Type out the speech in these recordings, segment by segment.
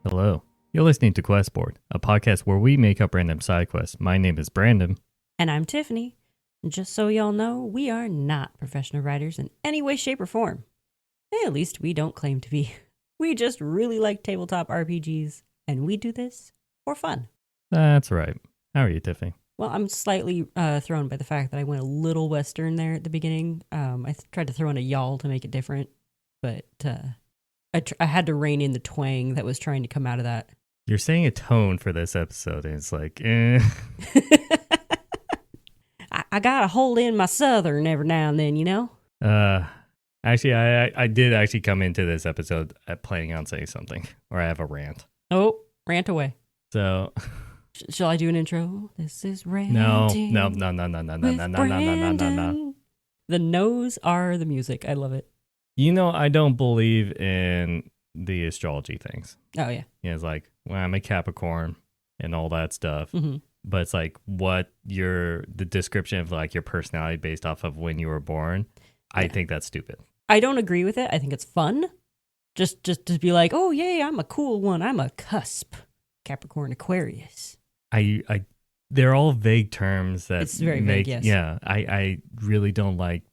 Hello. You're listening to Questboard, a podcast where we make up random side quests. My name is Brandon. And I'm Tiffany. Just so y'all know, we are not professional writers in any way, shape, or form. At least we don't claim to be. We just really like tabletop RPGs, and we do this for fun. That's right. How are you, Tiffany? Well, I'm slightly thrown by the fact that I went a little Western there at the beginning. I tried to throw in a y'all to make it different, but I had to rein in the twang that was trying to come out of that. You're saying a tone for this episode, and it's like, eh. I gotta hold in my Southern every now and then, you know? Actually, I did actually come into this episode planning on saying something, or I have a rant. Oh, rant away. So... Shall I do an intro? This is ranting. No. The no's are the music. I love it. You know, I don't believe in the astrology things. Oh, yeah. It's like, well, I'm a Capricorn and all that stuff. Mm-hmm. But it's like the description of like your personality based off of when you were born. Yeah. I think that's stupid. I don't agree with it. I think it's fun. Just to be like, oh, yay, I'm a cool one. I'm a cusp. Capricorn Aquarius. They're all vague terms that it's very vague, yes. Yeah, I really don't like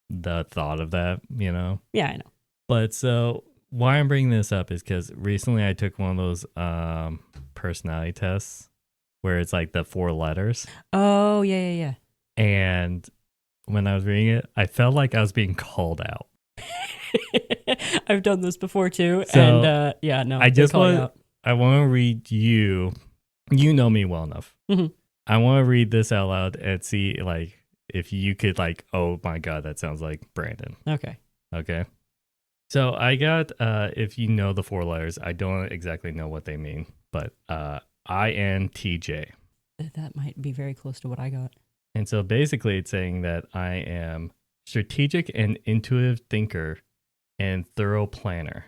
the thought of that, you know? Yeah, I know. But so why I'm bringing this up is because recently I took one of those personality tests where it's like the 4 letters. Oh, yeah. And when I was reading it, I felt like I was being called out. I've done this before too. So and yeah, no, I want to read you. You know me well enough. Mm-hmm. I want to read this out loud and see like if you could like, oh my God, that sounds like Brandon. Okay. So I got, if you know the 4 letters, I don't exactly know what they mean, but INTJ. That might be very close to what I got. And so basically it's saying that I am strategic and intuitive thinker and thorough planner.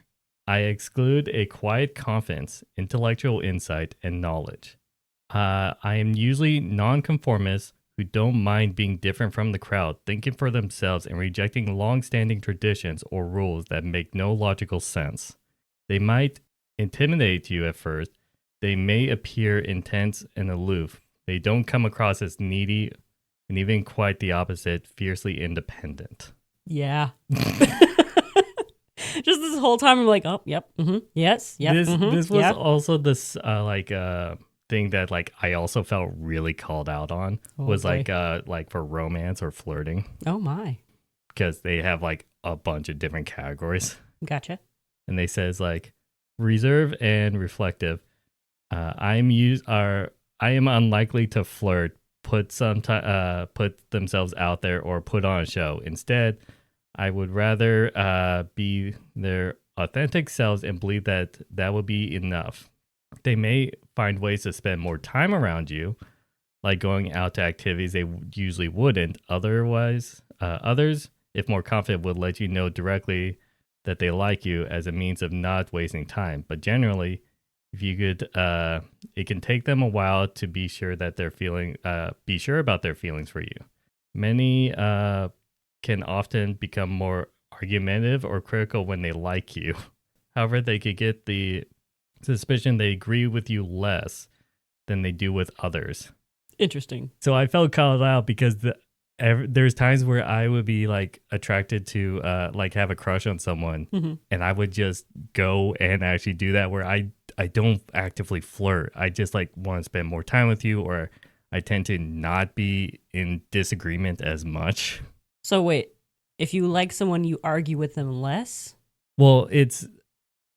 I exclude a quiet confidence, intellectual insight, and knowledge. I am usually nonconformist who don't mind being different from the crowd, thinking for themselves and rejecting long-standing traditions or rules that make no logical sense. They might intimidate you at first. They may appear intense and aloof. They don't come across as needy and even quite the opposite, fiercely independent. Yeah. Just this whole time I'm like, oh, yep, mm-hmm, yes, yep. This was also this thing that like I also felt really called out on was like for romance or flirting. Oh my. Because they have like a bunch of different categories. Gotcha. And they says like reserved and reflective. I am unlikely to flirt, put themselves out there or put on a show. Instead, I would rather be their authentic selves and believe that would be enough. They may find ways to spend more time around you, like going out to activities they usually wouldn't. Otherwise, others, if more confident, would let you know directly that they like you as a means of not wasting time. But generally, if you could, it can take them a while to be sure about their feelings for you. Many can often become more argumentative or critical when they like you. However, they could get the suspicion they agree with you less than they do with others. Interesting. So I felt called out because there's times where I would be like attracted to like have a crush on someone, mm-hmm. and I would just go and actually do that where I don't actively flirt. I just like want to spend more time with you, or I tend to not be in disagreement as much. So wait, if you like someone, you argue with them less? Well, Is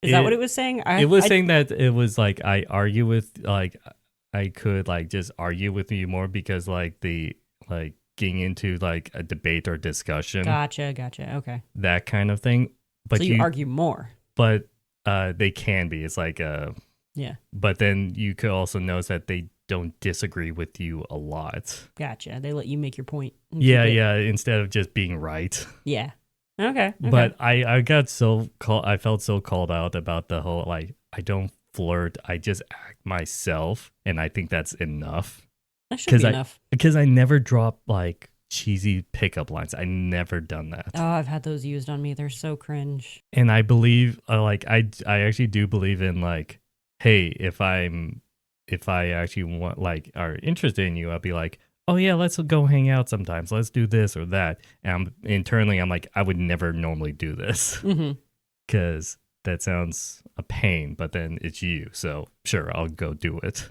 that what it was saying? It was saying that it was like I argue with, like I could like just argue with you more because like the like getting into like a debate or discussion. Gotcha. Okay. That kind of thing. But so you argue more. But they can be. It's like yeah. But then you could also notice that they don't disagree with you a lot. Gotcha. They let you make your point. Yeah. Instead of just being right. Yeah. Okay. But I got I felt so called out about the whole like I don't flirt. I just act myself, and I think that's enough. That should be enough. Because I never drop like cheesy pickup lines. I never done that. Oh, I've had those used on me. They're so cringe. And I believe I actually do believe in like hey, if I actually want like are interested in you, I'll be like, oh yeah, let's go hang out sometimes. Let's do this or that. And internally, I'm like, I would never normally do this because that sounds a pain. But then it's you, so sure, I'll go do it.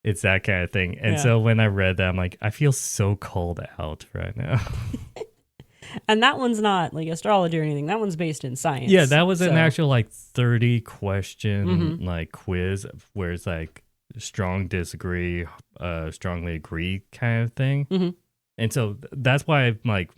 It's that kind of thing. And so when I read that, I'm like, I feel so called out right now. And that one's not like astrology or anything. That one's based in science. Yeah, that was an actual like 30 question like quiz where it's like strong disagree, strongly agree kind of thing. And so that's why I'm like,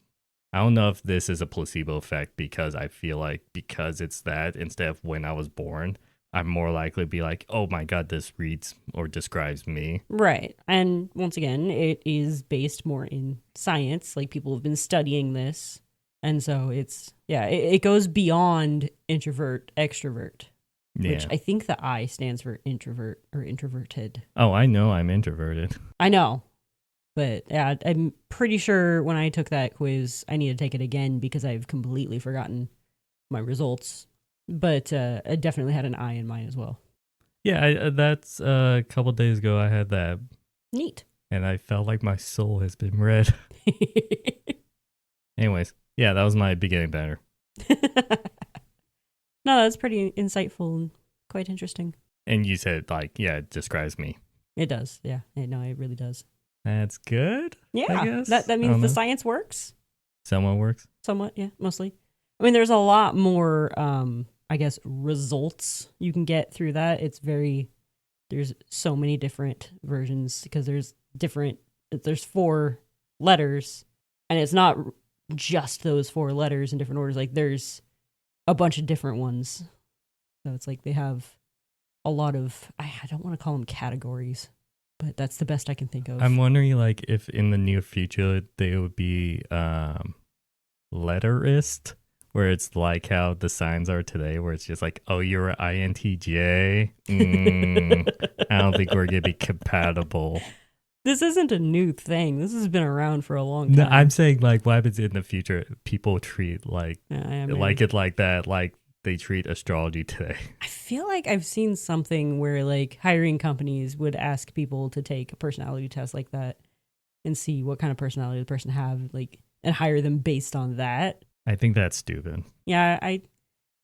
I don't know if this is a placebo effect because I feel like because it's that instead of when I was born, I'm more likely to be like, oh my God, this reads or describes me. Right. And once again, it is based more in science. Like people have been studying this. And so it's, it goes beyond introvert, extrovert, which I think the I stands for introvert or introverted. Oh, I know I'm introverted. I know. But yeah, I'm pretty sure when I took that quiz, I need to take it again because I've completely forgotten my results. But I definitely had an I in mine as well. Yeah, that's a couple days ago I had that. Neat. And I felt like my soul has been read. Anyways, yeah, that was my beginning banner. No, that's pretty insightful and quite interesting. And you said, like, yeah, it describes me. It does, yeah. No, it really does. That's good, yeah, I guess. That means the science works. Somewhat works. Somewhat, yeah, mostly. I mean, there's a lot more, I guess, results you can get through that. There's so many different versions because there's 4 letters, and it's not just those 4 letters in different orders. Like, there's a bunch of different ones. So it's like they have a lot of, I don't want to call them categories, but that's the best I can think of. I'm wondering, like, if in the near future they would be letterist, where it's like how the signs are today, where it's just like, oh, you're an INTJ. I don't think we're going to be compatible. This isn't a new thing. This has been around for a long time. No, I'm saying, like, what happens in the future? People treat like it like that, like they treat astrology today. I feel like I've seen something where like hiring companies would ask people to take a personality test like that and see what kind of personality the person have, like, and hire them based on that. I think that's stupid. Yeah,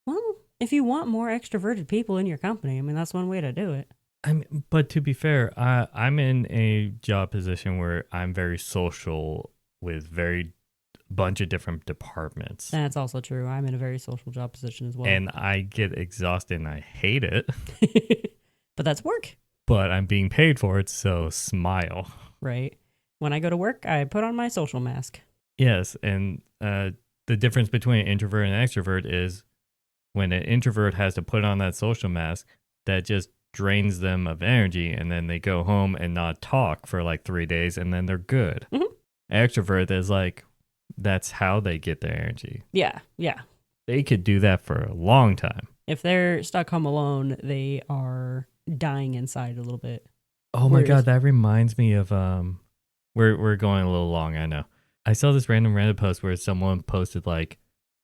well, if you want more extroverted people in your company, I mean, that's one way to do it. But to be fair, I'm in a job position where I'm very social with very bunch of different departments. That's also true. I'm in a very social job position as well. And I get exhausted and I hate it. But that's work. But I'm being paid for it, so smile. Right. When I go to work, I put on my social mask. Yes, and the difference between an introvert and an extrovert is when an introvert has to put on that social mask, that just drains them of energy, and then they go home and not talk for like 3 days, and then they're good. Extrovert is like, that's how they get their energy. Yeah. They could do that for a long time. If they're stuck home alone, they are dying inside a little bit. Oh my God, that reminds me of we're going a little long, I know. I saw this random Reddit post where someone posted like,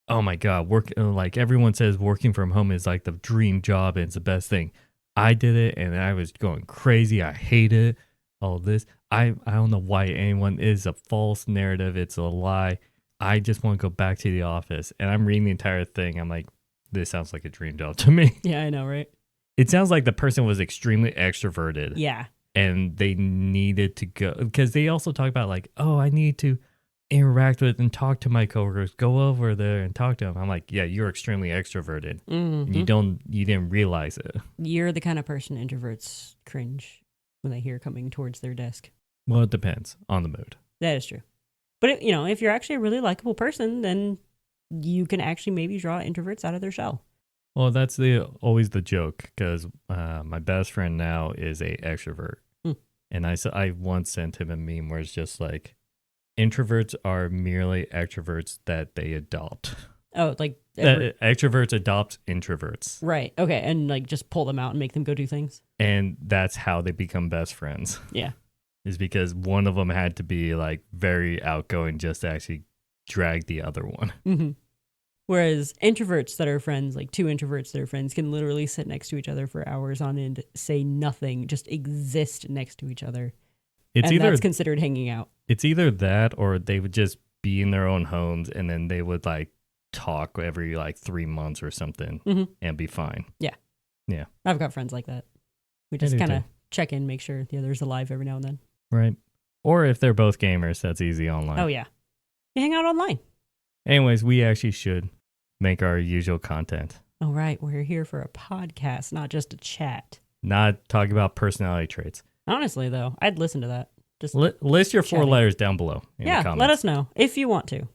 oh my God, like everyone says working from home is like the dream job and it's the best thing. I did it and I was going crazy. I hate it. All this. I don't know why anyone is a false narrative. It's a lie. I just want to go back to the office. And I'm reading the entire thing. I'm like, this sounds like a dream job to me. Yeah, I know, right? It sounds like the person was extremely extroverted. Yeah. And they needed to go, because they also talk about like, oh, I need to interact with and talk to my coworkers, go over there and talk to them. I'm like, yeah, you're extremely extroverted. Mm-hmm. You didn't realize it. You're the kind of person introverts cringe when they hear coming towards their desk. Well, it depends on the mood. That is true. But, if you're actually a really likable person, then you can actually maybe draw introverts out of their shell. Well, that's always the joke, because my best friend now is a extrovert. And I once sent him a meme where it's just like, introverts are merely extroverts that they adopt. Oh, like extroverts adopt introverts. Right. Okay. And like just pull them out and make them go do things. And that's how they become best friends. Yeah. Is because one of them had to be like very outgoing just to actually drag the other one. Mm-hmm. Whereas introverts that are friends, like two introverts that are friends, can literally sit next to each other for hours on end, say nothing, just exist next to each other. It's and either that's considered hanging out. it's either that or they would just be in their own homes and then they would like talk every like 3 months or something and be fine. I've got friends like that. We I just do kind of too. check in, make sure the other's alive every now and then. Right. Or if they're both gamers, that's easy online. Oh, yeah. You hang out online. Anyways, we actually should make our usual content. Oh, right. We're here for a podcast, not just a chat. Not talk about personality traits. Honestly, though, I'd listen to that. Just List your 4 Chatting. letters down below in the yeah, comments. let us know if you want to.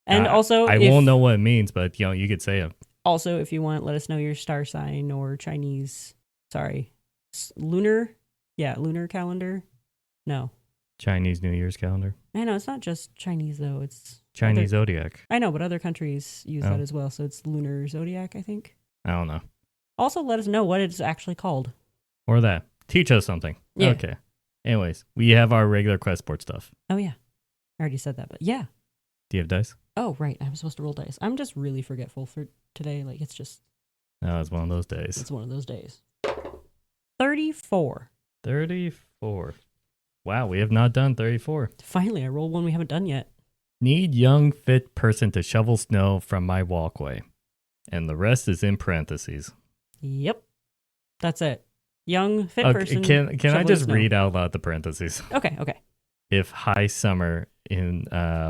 And I also, won't know what it means, but you could say it. Also, if you want, let us know your star sign or lunar. Yeah, lunar calendar. No, Chinese New Year's calendar. I know it's not just Chinese though. It's Chinese zodiac. I know, but other countries use Oh. that as well. So it's lunar zodiac, I think. I don't know. Also, let us know what it's actually called. Or that. Teach us something. Yeah. Okay. Anyways, we have our regular quest sport stuff. Oh yeah, I already said that, but yeah. Do you have dice? Oh right, I'm supposed to roll dice. I'm just really forgetful for today. Like it's It's one of those days. one of those days. 34. 34. Wow, we have not done 34. Finally, I rolled one we haven't done yet. Need young, fit person to shovel snow from my walkway. And the rest is in parentheses. Yep, that's it. Young, fit Okay, person. can I shoveling just snow. read out loud the parentheses? Okay. If high summer in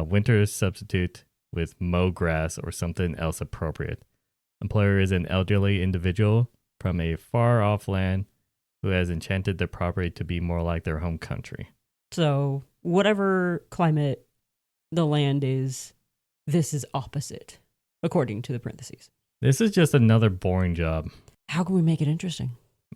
winter substitute with mow grass or something else appropriate. Employer is an elderly individual from a far off land who has enchanted their property to be more like their home country. So whatever climate the land is, this is opposite, according to the parentheses. This is just another boring job. How can we make it interesting?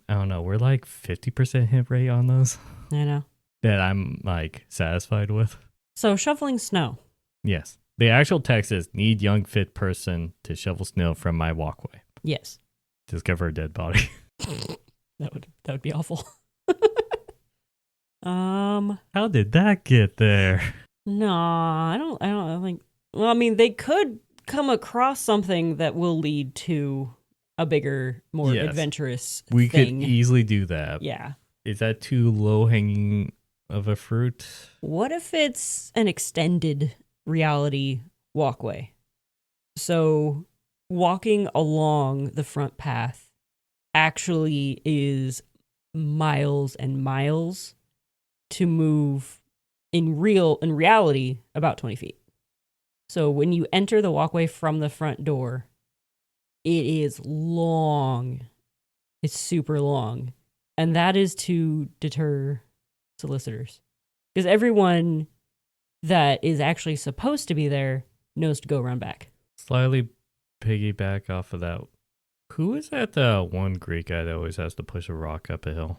I don't know. We're like 50% hit rate on those I know. that I'm like satisfied with. So shoveling snow. Yes. The actual text is need young fit person to shovel snow from my walkway. Yes. Discover a dead body. That would be awful. How did that get there? No, I don't think. Well, I mean, they could come across something that will lead to a bigger, more Yes. adventurous We thing. could easily do that. Yeah. Is that too low hanging of a fruit? What if it's an extended reality walkway? So walking along the front path actually is miles and miles to move in reality about 20 feet. So when you enter the walkway from the front door, it is long. It's super long. And that is to deter solicitors. Because everyone that is actually supposed to be there knows to go around back. Slightly piggyback off of that. Who is that one Greek guy that always has to push a rock up a hill?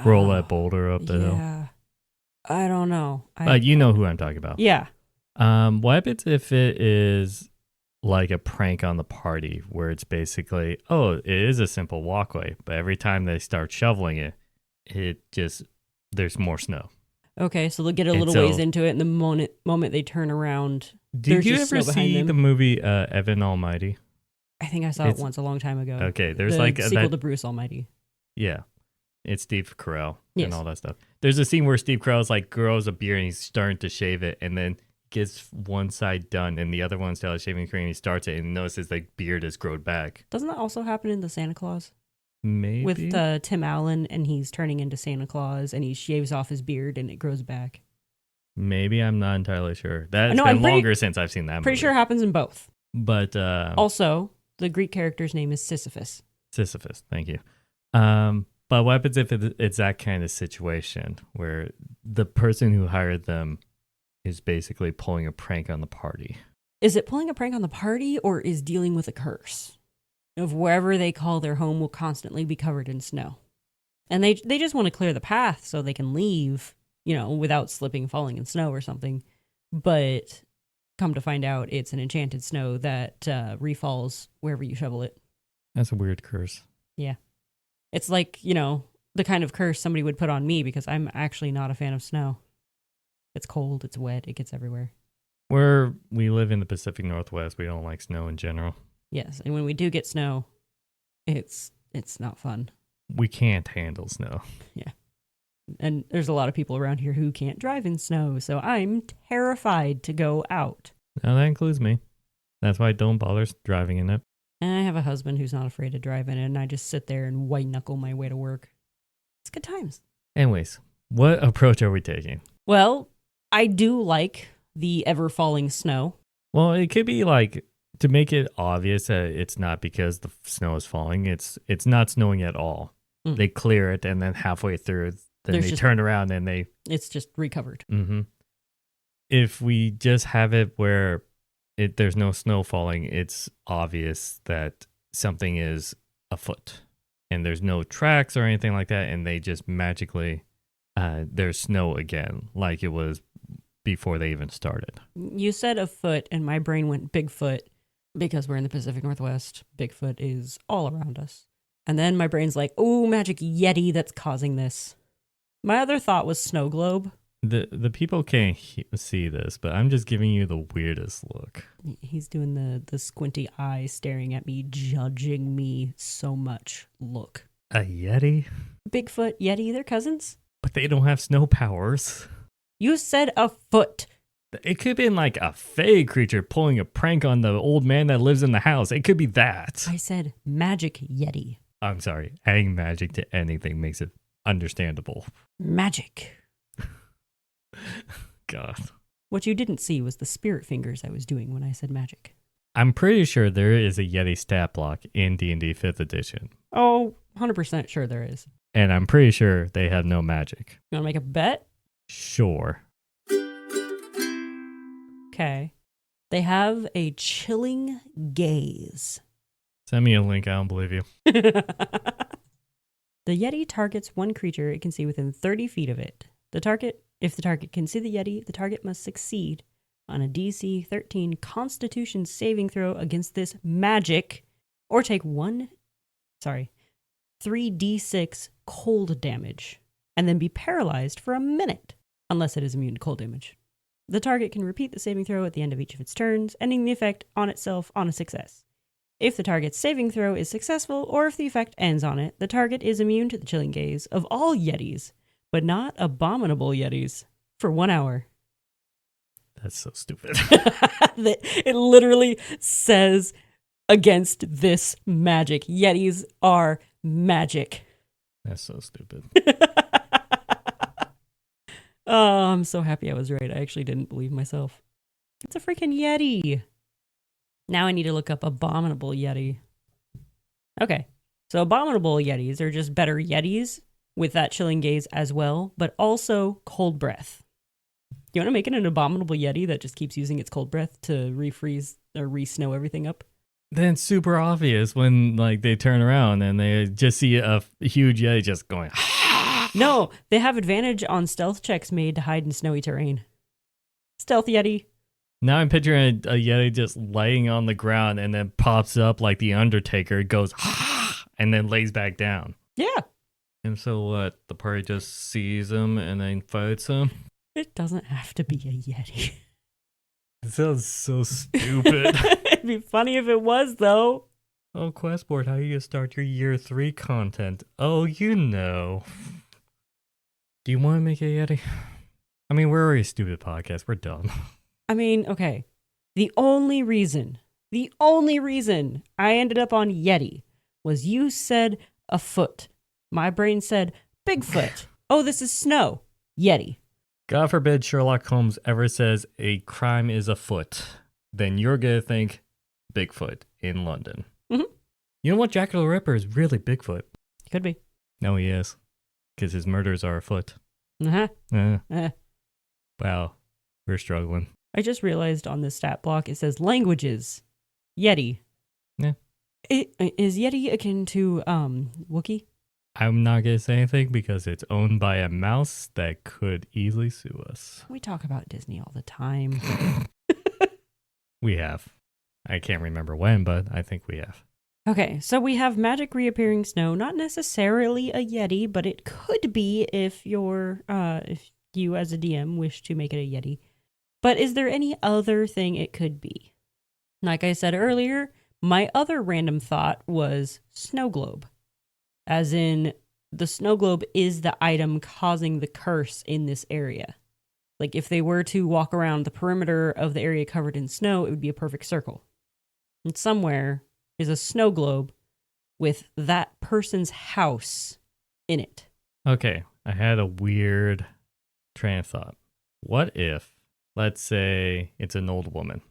Roll that boulder up the hill? Yeah. I don't know. You know who I'm talking about. Yeah. What happens if it is like a prank on the party where it's basically, it is a simple walkway, but every time they start shoveling it there's more snow. Okay, so they'll get a And little so- ways into it, and the moment they turn around, Did there's you just ever snow behind see them. the movie Evan Almighty? I think I saw it It's- once a long time ago. Okay, there's the like sequel that. to Bruce Almighty. Yeah, it's Steve Carell Yes. and all that stuff. There's a scene where Steve Carell's like grows a beard and he's starting to shave it, and then gets one side done and the other one's still shaving cream. He starts it and notices like beard has grown back. Doesn't that also happen in the Santa Claus Maybe with Tim Allen, and he's turning into Santa Claus, and he shaves off his beard and it grows back? Maybe, I'm not entirely sure. That's No, been I'm pretty- longer since I've seen that. Pretty movie. sure it happens in both. But Also, the Greek character's name is Sisyphus. Sisyphus. Thank you. But what happens if it's that kind of situation where the person who hired them is basically pulling a prank on the party? Is it pulling a prank on the party, or is dealing with a curse of wherever they call their home will constantly be covered in snow? And they just want to clear the path so they can leave, without slipping, falling in snow or something. But come to find out, it's an enchanted snow that refalls wherever you shovel it. That's a weird curse. It's like, the kind of curse somebody would put on me because I'm actually not a fan of snow. It's cold, it's wet, it gets everywhere. We live in the Pacific Northwest. We don't like snow in general. Yes, and when we do get snow, it's not fun. We can't handle snow. Yeah. And there's a lot of people around here who can't drive in snow, so I'm terrified to go out. Now that includes me. That's why I don't bother driving in it. And I have a husband who's not afraid to drive in it, and I just sit there and white knuckle my way to work. It's good times. Anyways, what approach are we taking? Well, I do like the ever falling snow. Well, it could be like, to make it obvious that it's not because the snow is falling, it's not snowing at all. Mm. They clear it, and then halfway through, then they turn around and it's just recovered. Mm-hmm. If we just have it where there's no snow falling, it's obvious that something is afoot. And there's no tracks or anything like that, and they just magically, there's snow again, like it was before they even started. You said afoot, and my brain went Bigfoot, because we're in the Pacific Northwest. Bigfoot is all around us. And then my brain's like, oh, magic Yeti that's causing this. My other thought was snow globe. The people can't see this, but I'm just giving you the weirdest look. He's doing the squinty eye, staring at me, judging me so much look. A Yeti? Bigfoot, Yeti, they're cousins. But they don't have snow powers. You said afoot. It could have been like a fae creature pulling a prank on the old man that lives in the house. It could be that. I said magic Yeti. I'm sorry. Adding magic to anything makes it understandable. Magic. God. What you didn't see was the spirit fingers I was doing when I said magic. I'm pretty sure there is a Yeti stat block in D&D 5th edition. Oh, 100% sure there is. And I'm pretty sure they have no magic. You want to make a bet? Sure. Okay. They have a chilling gaze. Send me a link. I don't believe you. The Yeti targets one creature it can see within 30 feet of it. If the target can see the Yeti, the target must succeed on a DC 13 Constitution saving throw against this magic, or take 3d6 cold damage, and then be paralyzed for a minute, unless it is immune to cold damage. The target can repeat the saving throw at the end of each of its turns, ending the effect on itself on a success. If the target's saving throw is successful, or if the effect ends on it, the target is immune to the chilling gaze of all Yetis, but not abominable Yetis, for 1 hour. That's so stupid. It literally says against this magic. Yetis are magic. That's so stupid. Oh, I'm so happy I was right. I actually didn't believe myself. It's a freaking Yeti. Now I need to look up abominable Yeti. Okay, so abominable Yetis are just better Yetis with that chilling gaze as well, but also cold breath. You want to make it an abominable Yeti that just keeps using its cold breath to refreeze or re-snow everything up? Then it's super obvious when like they turn around and they just see a huge Yeti just going. No, they have advantage on stealth checks made to hide in snowy terrain. Stealth Yeti. Now I'm picturing a Yeti just laying on the ground and then pops up like the Undertaker, goes and then lays back down. Yeah. And so what? The party just sees him and then fights him? It doesn't have to be a Yeti. It sounds so stupid. It'd be funny if it was, though. Oh, Questboard, how you start your year 3 content? Oh, you know. Do you want to make a Yeti? I mean, we're already a stupid podcast. We're done. I mean, okay. The only reason I ended up on Yeti was you said afoot. My brain said Bigfoot. Oh, this is snow. Yeti. God forbid Sherlock Holmes ever says a crime is afoot. Then you're going to think Bigfoot in London. Mm-hmm. You know what? Jack the Ripper is really Bigfoot. Could be. No, he is. Because his murders are afoot. Uh-huh. Wow. We're struggling. I just realized on this stat block it says languages. Yeti. Yeah. Is Yeti akin to Wookiee? I'm not going to say anything because it's owned by a mouse that could easily sue us. We talk about Disney all the time. We have. I can't remember when, but I think we have. Okay, so we have magic reappearing snow. Not necessarily a Yeti, but it could be if you as a DM wish to make it a Yeti. But is there any other thing it could be? Like I said earlier, my other random thought was snow globe. As in, the snow globe is the item causing the curse in this area. Like, if they were to walk around the perimeter of the area covered in snow, it would be a perfect circle. And somewhere is a snow globe with that person's house in it. Okay, I had a weird train of thought. What if, let's say, it's an old woman?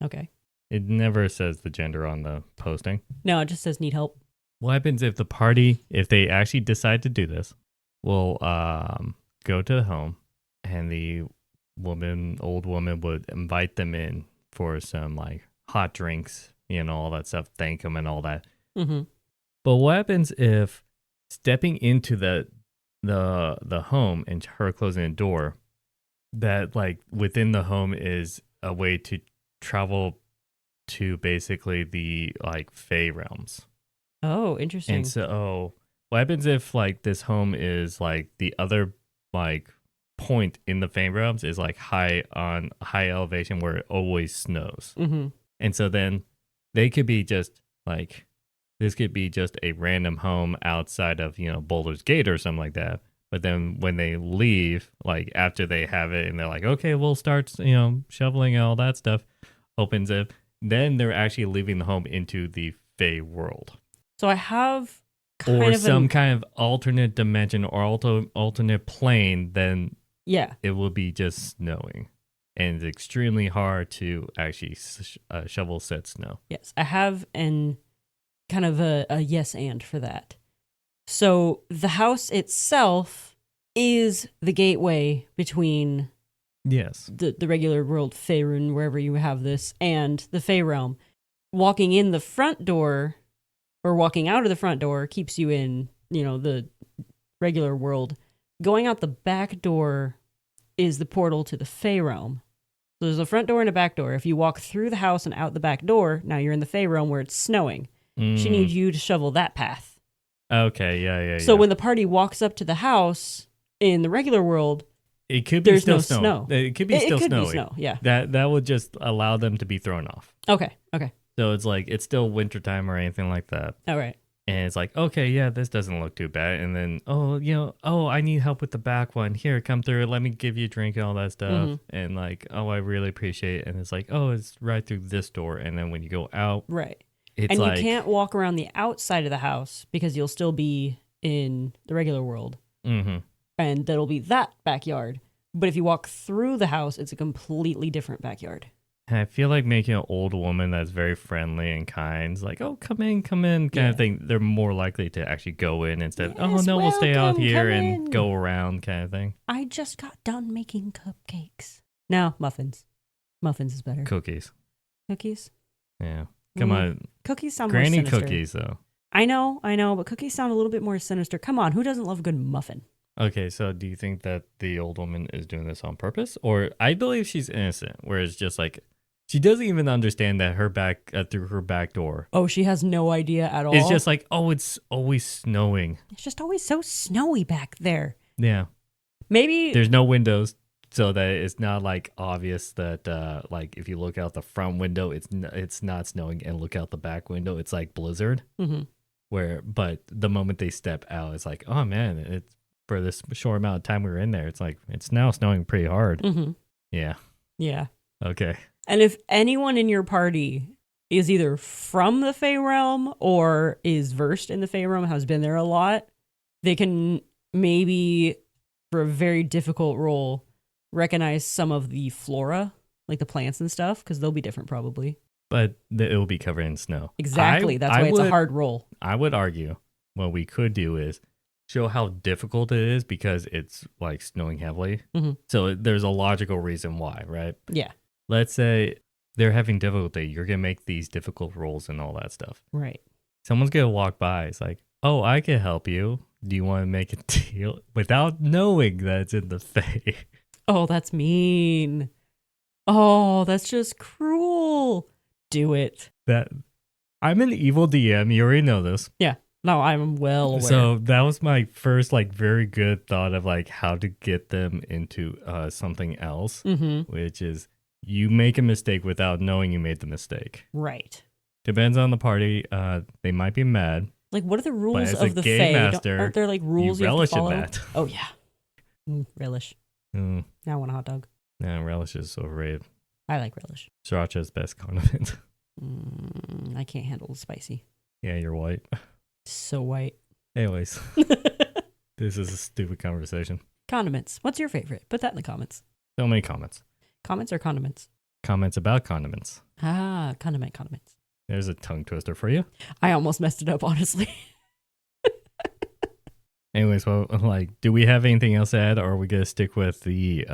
Okay. It never says the gender on the posting. No, it just says need help. What happens if the party, if they actually decide to do this, will go to the home and the old woman would invite them in for some like hot drinks, all that stuff, thank them and all that. Mm-hmm. But what happens if stepping into the home and her closing the door, that like within the home is a way to travel to basically the like Fey realms? Oh, interesting. And so what happens if like this home is like the other like point in the Fey realms is like high elevation where it always snows. Mm-hmm. And so then they could be just like, this could be just a random home outside of, Boulder's Gate or something like that. But then when they leave, like after they have it and they're like, okay, we'll start, shoveling and all that stuff, opens it. Then they're actually leaving the home into the Fey world. So I have or some kind of alternate dimension or alternate plane, then it will be just snowing. And it's extremely hard to actually shovel said snow. Yes, I have an kind of a yes and for that. So the house itself is the gateway between the regular world, Faerun, wherever you have this, and the Fey realm. Walking in the front door or walking out of the front door keeps you in, the regular world. Going out the back door is the portal to the Fey realm. So there's a front door and a back door. If you walk through the house and out the back door, now you're in the Fey realm where it's snowing. She needs you to shovel that path. Okay, yeah. So when the party walks up to the house in the regular world, it could be there's still no snow. It could be still snowy. Yeah. That would just allow them to be thrown off. Okay. So it's like, it's still wintertime or anything like that. All right. And it's like, okay, yeah, this doesn't look too bad. And then, I need help with the back one. Here, come through. Let me give you a drink and all that stuff. Mm-hmm. And like, I really appreciate it. And it's like, it's right through this door. And then when you go out, right. It's and like, you can't walk around the outside of the house because you'll still be in the regular world. Mm-hmm. And that'll be that backyard. But if you walk through the house, it's a completely different backyard. And I feel like making an old woman that's very friendly and kind, like, oh, come in, kind of thing. They're more likely to actually go in instead of, we'll stay out here and go around kind of thing. I just got done making cupcakes. No, muffins. Muffins is better. Cookies. Yeah. Come on. Cookies sound Granny more sinister. cookies, though. I know, but cookies sound a little bit more sinister. Come on, who doesn't love a good muffin? Okay, so do you think that the old woman is doing this on purpose? Or I believe she's innocent, where it's just like, she doesn't even understand that through her back door. Oh, she has no idea at all? It's just like, it's always snowing. It's just always so snowy back there. Yeah. Maybe there's no windows, so that it's not like obvious that like if you look out the front window, it's not snowing, and look out the back window, it's like blizzard. Mm-hmm. But the moment they step out, it's like, oh man, it's for this short amount of time we were in there, it's like it's now snowing pretty hard. Mm-hmm. Yeah. Okay. And if anyone in your party is either from the Fey realm or is versed in the Fey realm, has been there a lot, they can maybe, for a very difficult role, recognize some of the flora, like the plants and stuff, because they'll be different probably. But it will be covered in snow. Exactly. That's why it's a hard roll. I would argue what we could do is show how difficult it is because it's like snowing heavily. Mm-hmm. So there's a logical reason why, right? Yeah. Let's say they're having difficulty. You're going to make these difficult rolls and all that stuff. Right. Someone's going to walk by. It's like, oh, I can help you. Do you want to make a deal? Without knowing that it's in the Fae. Oh, that's mean. Oh, that's just cruel. Do it. I'm an evil DM. You already know this. Yeah. No, I'm well aware. So that was my first, like, very good thought of, like, how to get them into something else, mm-hmm. which is you make a mistake without knowing you made the mistake. Right. Depends on the party. They might be mad. Like, what are the rules as of a the game Fae? master, Aren't there like rules you have to relish in follow? that. Oh yeah. Relish. Mm, Now I want a hot dog. nah, relish is overrated. I like relish. Sriracha's best condiment. I can't handle the spicy. Yeah, you're white. So white. Anyways, this is a stupid conversation. Condiments. What's your favorite? Put that in the comments. So many comments. Comments or condiments? Comments about condiments. Condiments. There's a tongue twister for you. I almost messed it up, honestly. Anyways, well, like, do we have anything else to add, or are we gonna stick with the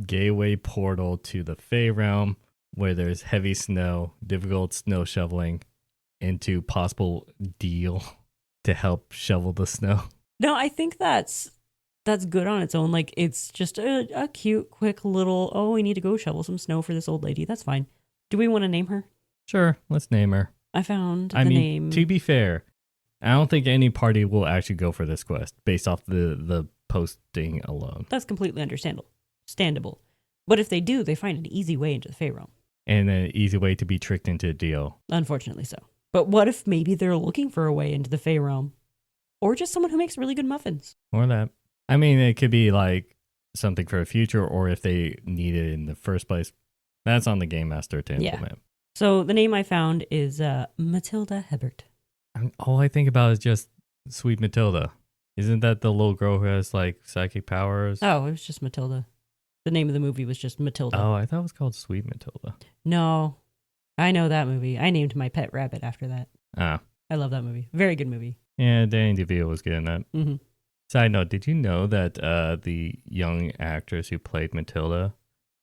gateway portal to the Fey realm, where there's heavy snow, difficult snow shoveling, into possible deal to help shovel the snow? No, I think that's good on its own. Like, it's just a cute, quick little, oh, we need to go shovel some snow for this old lady. That's fine. Do we want to name her? Sure, let's name her. I found I the mean, name. to be fair, I don't think any party will actually go for this quest based off the posting alone. That's completely understandable. But if they do, they find an easy way into the Fey realm. And an easy way to be tricked into a deal. Unfortunately so. But what if maybe they're looking for a way into the Fey realm? Or just someone who makes really good muffins. Or that. I mean, it could be like something for the future, or if they need it in the first place. That's on the Game Master to implement. So the name I found is Matilda Hebert. All I think about is just Sweet Matilda. Isn't that the little girl who has like psychic powers? Oh, it was just Matilda. The name of the movie was just Matilda. Oh, I thought it was called Sweet Matilda. No, I know that movie. I named my pet rabbit after that. Ah. I love that movie. Very good movie. Yeah, Danny DeVito was good in that. Mm-hmm. Side note, did you know that the young actress who played Matilda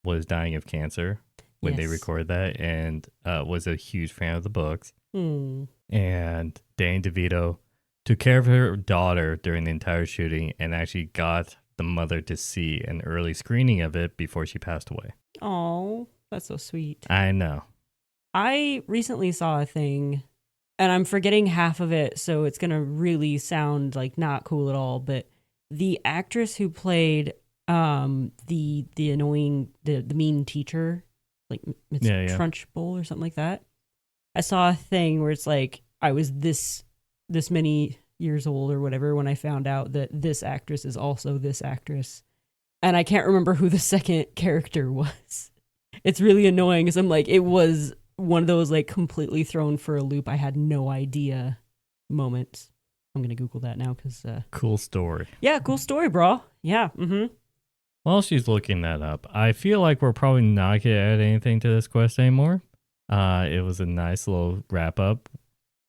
was dying of cancer when they recorded that, and was a huge fan of the books? And Danny DeVito took care of her daughter during the entire shooting and actually got the mother to see an early screening of it before she passed away. Oh, that's so sweet. I know. I recently saw a thing, and I'm forgetting half of it, so it's going to really sound like not cool at all, but the actress who played the annoying, the mean teacher, like Miss Trunchbull or something like that. I saw a thing where it's like, I was this many years old or whatever when I found out that this actress is also this actress. And I can't remember who the second character was. It's really annoying because I'm like, it was one of those like completely thrown for a loop. I had no idea moments. I'm going to Google that now because... cool story. Yeah, cool story, bro. Yeah, While she's looking that up, I feel like we're probably not going to add anything to this quest anymore. It was a nice little wrap up.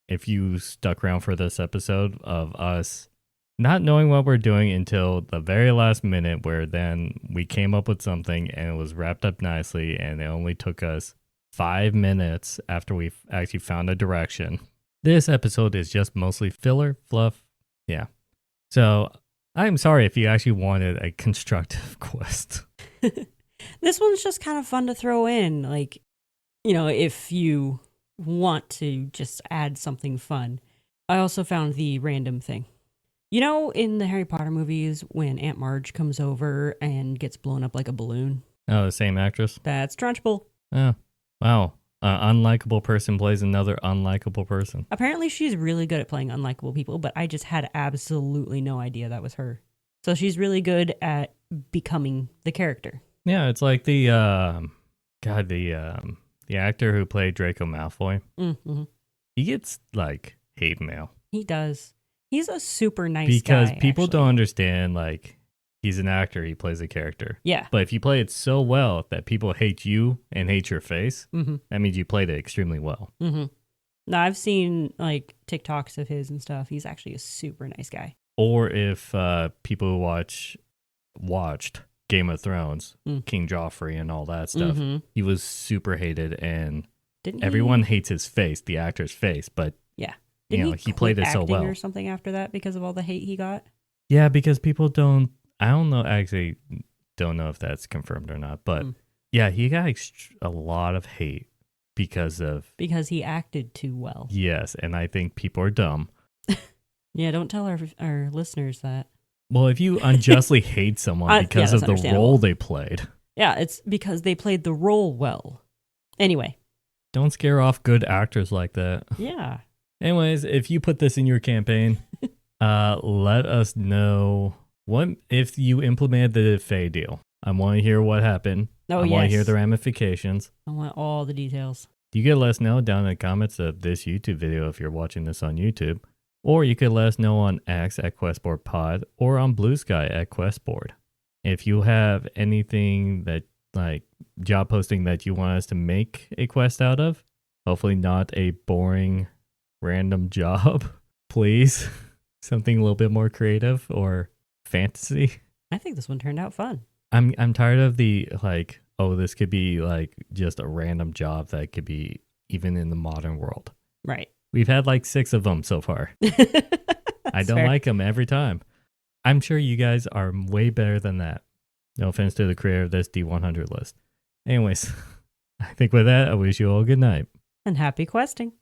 If you stuck around for this episode of us not knowing what we're doing until the very last minute, where then we came up with something and it was wrapped up nicely, and it only took us 5 minutes after we actually found a direction. This episode is just mostly filler, fluff. Yeah. So I'm sorry if you actually wanted a constructive quest. This one's just kind of fun to throw in. Like, you know, if you want to just add something fun. I also found the random thing. You know, in the Harry Potter movies, when Aunt Marge comes over and gets blown up like a balloon? Oh, the same actress? That's Trunchbull. Oh, wow. Unlikable person plays another unlikable person. Apparently she's really good at playing unlikable people, but I just had absolutely no idea that was her. So she's really good at becoming the character. Yeah, it's like the actor who played Draco Malfoy. Mm-hmm. He gets like hate mail. He does. He's a super nice because guy. Because people actually don't understand, like, he's an actor, he plays a character. Yeah. But if you play it so well that people hate you and hate your face, that means you played it extremely well. Mm-hmm. No, I've seen like TikToks of his and stuff. He's actually a super nice guy. Or if people who watched Game of Thrones, King Joffrey and all that stuff, he was super hated, and everyone hates his face, the actor's face, but yeah. He played it so well. Or something after that because of all the hate he got? Yeah, because people don't know if that's confirmed or not, but yeah, he got a lot of hate because he acted too well. Yes, and I think people are dumb. Yeah, don't tell our listeners that. Well, if you unjustly hate someone because of the role they played. Yeah, it's because they played the role well. Anyway. Don't scare off good actors like that. Yeah. Anyways, if you put this in your campaign, let us know what if you implemented the Fae deal. I want to hear what happened. Oh, I want to hear the ramifications. I want all the details. You could let us know down in the comments of this YouTube video if you're watching this on YouTube. Or you could let us know on X at QuestBoardPod or on Blue Sky at QuestBoard. If you have anything that, like, job posting that you want us to make a quest out of, hopefully not a boring random job, please. Something a little bit more creative or fantasy. I think this one turned out fun. I'm tired of the, like, oh, this could be like just a random job that could be even in the modern world. Right. We've had like 6 of them so far. I don't like them every time. I'm sure you guys are way better than that. No offense to the creator of this D100 list. Anyways, I think with that, I wish you all good night. And happy questing.